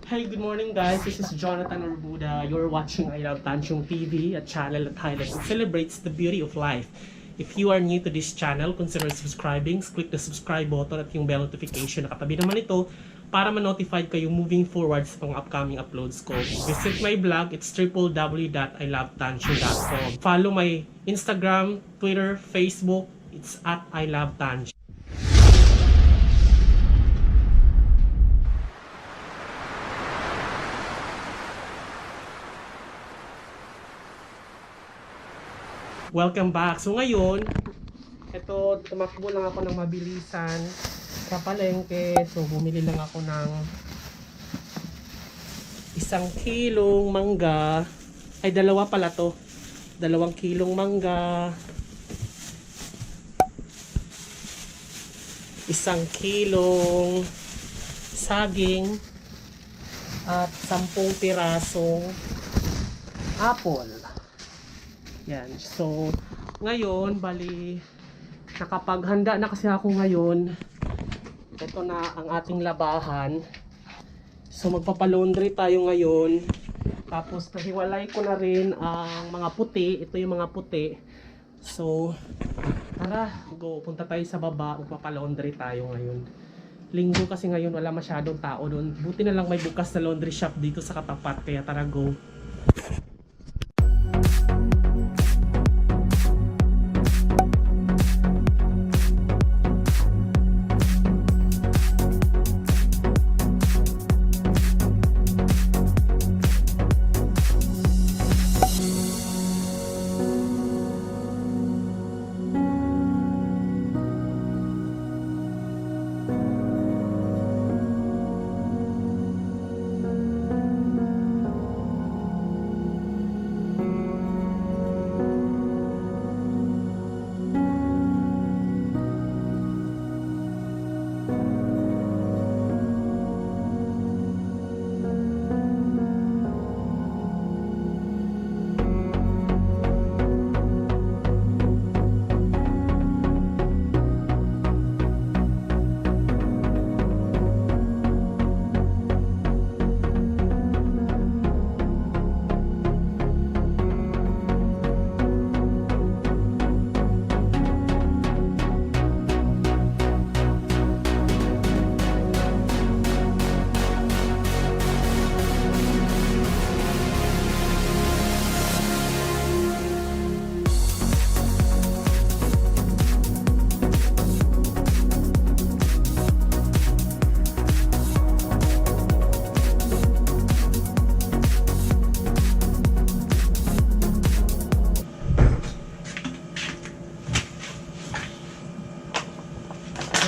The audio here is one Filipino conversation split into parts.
Hey, good morning guys. This is Jonathan Orbuda. You're watching I Love Tanchung TV, a channel that highlights and celebrates the beauty of life. If you are new to this channel, consider subscribing. Click the subscribe button at yung bell notification na katabi naman ito para ma-notified kayo moving forward sa mga upcoming uploads ko. Visit my blog, it's www.ilovetanchung.com. Follow my Instagram, Twitter, Facebook, it's at I Love Tanchung. Welcome back. So ngayon, ito tumakbo lang ako ng mabilisan sa palengke. So bumili lang ako ng 1 kilong mangga. Ay, dalawa pala to. 2 kilong mangga. 1 kilong saging at 10 pirasong apple. Yan. So, ngayon, bali, nakapaghanda na kasi ako ngayon. Ito na ang ating labahan. So, magpapalaundry tayo ngayon. Tapos, nahiwalay ko na rin ang mga puti. Ito yung mga puti. So, tara, go. Punta tayo sa baba. Magpapalaundry tayo ngayon. Linggo kasi ngayon, wala masyadong tao doon. Buti na lang may bukas na laundry shop dito sa katapat. Kaya tara, go.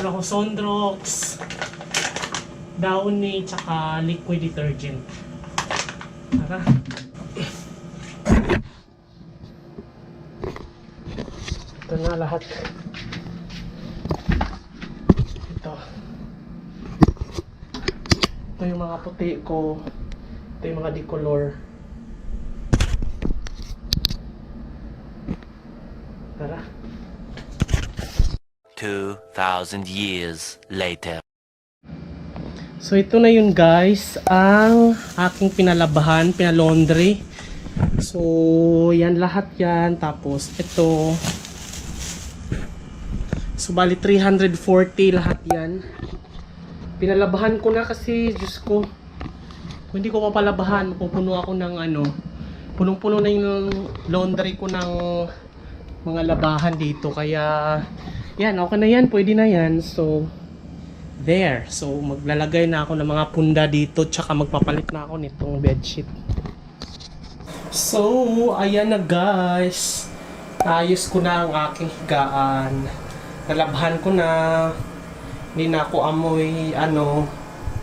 Meron ako Sondrox, Downy, tsaka liquid detergent. Tara. Ito na lahat. Ito yung mga puti ko. Ito yung mga decolor. Tara. 2,000 years later. So ito na yun guys, ang aking pinalabahan, pinalaundry. So yan lahat yan. Tapos ito. So bali 340 lahat yan. Pinalabahan ko na kasi, Diyos ko. Kung hindi ko papalabahan, pupuno ako ng ano. Punong-puno na yung laundry ko ng mga labahan dito. Kaya yan, okay na yan, pwede na yan. So, there. So, maglalagay na ako ng mga punda dito, tsaka magpapalit na ako nitong bedsheet. So, ayan na guys. Ayos ko na ang aking higaan. Nalabhan ko na. Hindi na ako amoy,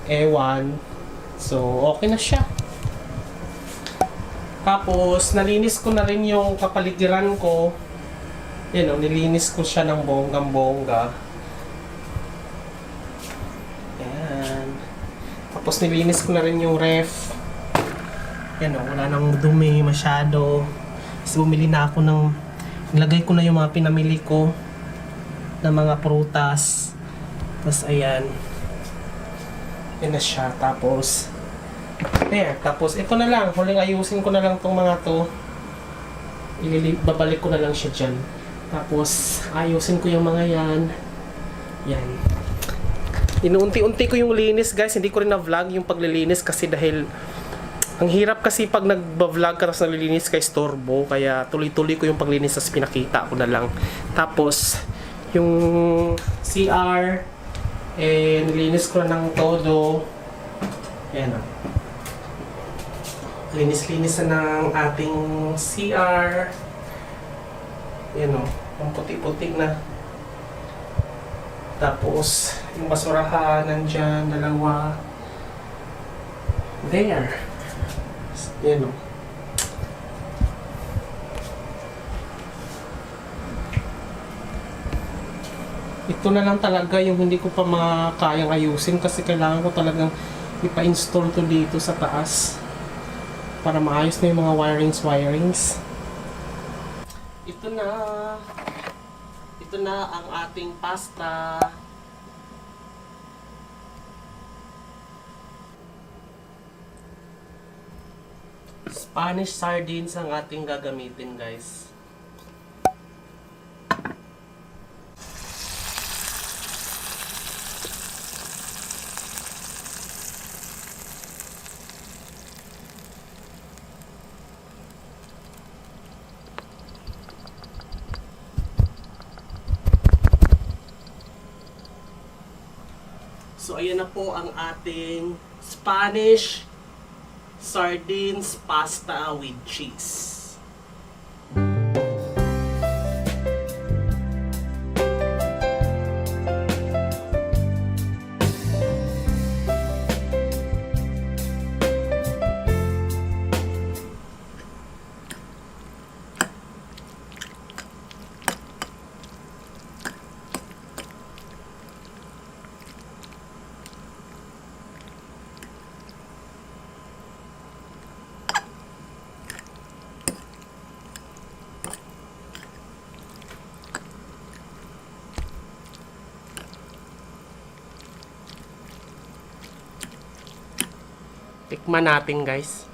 ewan. So, okay na siya. Tapos, nalinis ko na rin yung kapaligiran ko. Yan o, nilinis ko siya ng bonggang-bongga. Yan. Tapos nilinis ko na rin yung ref. Yan o, wala nang dumi masyado. Kasi bumili na ako ng... Nilagay ko na yung mga pinamili ko na mga prutas. Tapos ayan. Yan na siya. Tapos There. Tapos, ito na lang. Huling ayusin ko na lang tong mga to. Babalik ko na lang siya dyan. Tapos, ayusin ko yung mga yan. Yan. Inuunti-unti ko yung linis, guys. Hindi ko rin na-vlog yung paglilinis kasi dahil ang hirap kasi pag nag-vlog ka tapos nalilinis kay storbo. Kaya tuloy-tuloy ko yung paglinis tapos pinakita ko na lang. Tapos, yung CR, nilinis ko na ng todo. Yan o. Linis-linis na ng ating CR. Yan o. Ang puti-puti na. Tapos, yung basurahan nandyan, dalawa. There. Yan o. Ito na lang talaga yung hindi ko pa makayang ayusin kasi kailangan ko talagang ipa-install to dito sa taas para maayos na yung mga wirings. Ito na. Ito na ang ating pasta. Spanish sardines ang ating gagamitin, guys. So, ayan na po ang ating Spanish sardines pasta with cheese. Tikman natin, guys.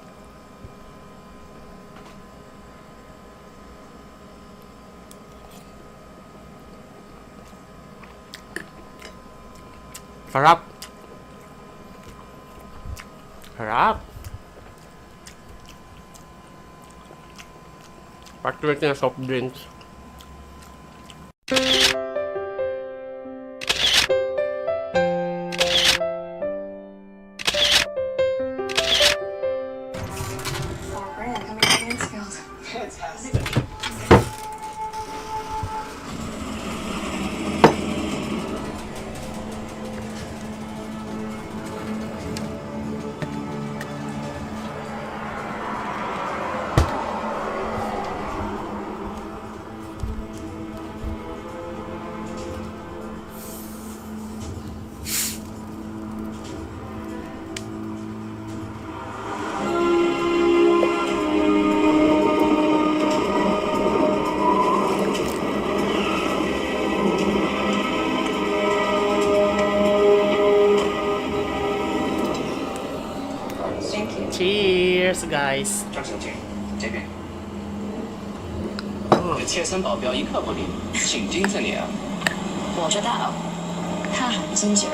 Sarap. Sarap. Particularly na soft drinks. Cheers, guys. 张小姐，这边。切身保镖一刻不离，请盯着你啊！我知道，他很精致，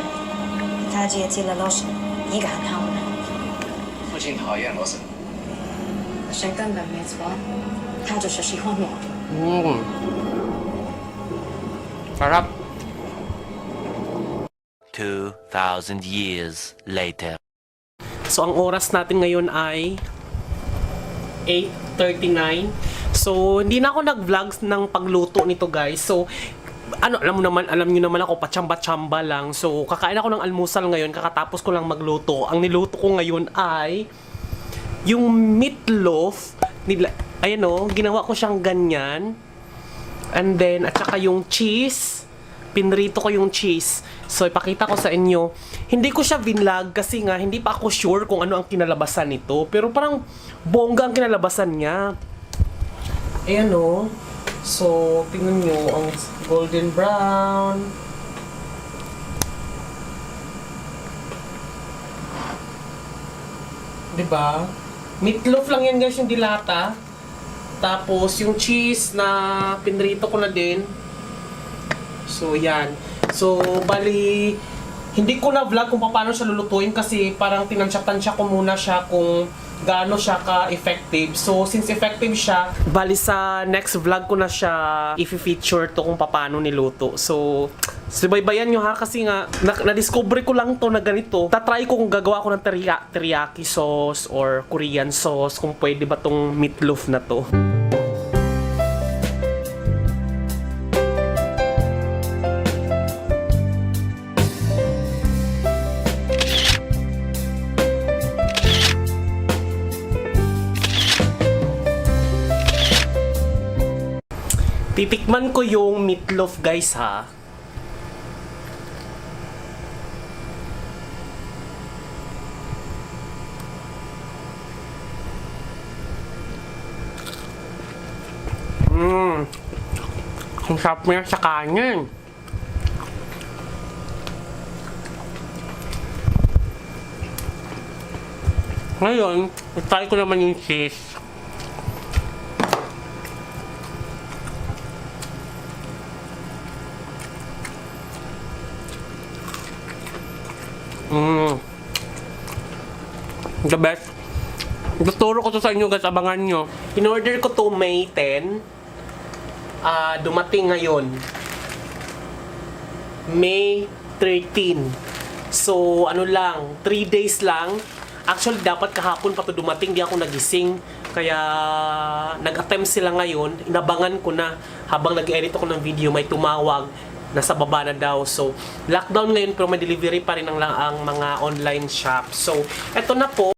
他接近了罗什，一个很好的人。父亲讨厌罗森，谁根本没错，他只是喜欢我。Sarap. 2,000 years later. So, ang oras natin ngayon ay 8:39. So, hindi na ako nag-vlogs ng pagluto nito, guys. So, alam niyo naman ako, pachamba-chamba lang. So, kakain ako ng almusal ngayon, kakatapos ko lang magluto. Ang niluto ko ngayon ay yung meatloaf nila. Ayan o, ginawa ko siyang ganyan. And then, at saka yung cheese. Pinrito ko yung cheese. So, ipakita ko sa inyo. Hindi ko siya vinlog kasi nga, hindi pa ako sure kung ano ang kinalabasan nito. Pero parang bongga ang kinalabasan niya. Ayan o. So, tingnan nyo ang golden brown. Diba? Meatloaf lang yan guys, yung dilata. Tapos yung cheese na pinrito ko na din. So yan. So bali, hindi ko na vlog kung paano siya lulutuin kasi parang tinansya-tansya ko muna siya kung gaano siya ka-effective. So since effective siya, bali sa next vlog ko na siya i-feature to kung paano niluto. So subaybayan nyo ha kasi nga na-discover ko lang to na ganito. Tatry ko kung gagawa ko ng teriyaki sauce or Korean sauce, kung pwede ba tong meatloaf na to. Titikman ko yung meatloaf guys ha. Ang sarap niya sa kanin. Ngayon, try ko naman yung cheese. The best. Tuturo ko to sa inyo guys, abangan nyo. In-order ko to May 10. Dumating ngayon. May 13. So, ano lang, 3 days lang. Actually, dapat kahapon pa to dumating, di ako nagising. Kaya, nag-attempt sila ngayon. Inabangan ko na, habang nag-edit ako ng video, may tumawag. Nasa baba na daw. So, lockdown ngayon pero may delivery pa rin ang mga online shop. So, eto na po.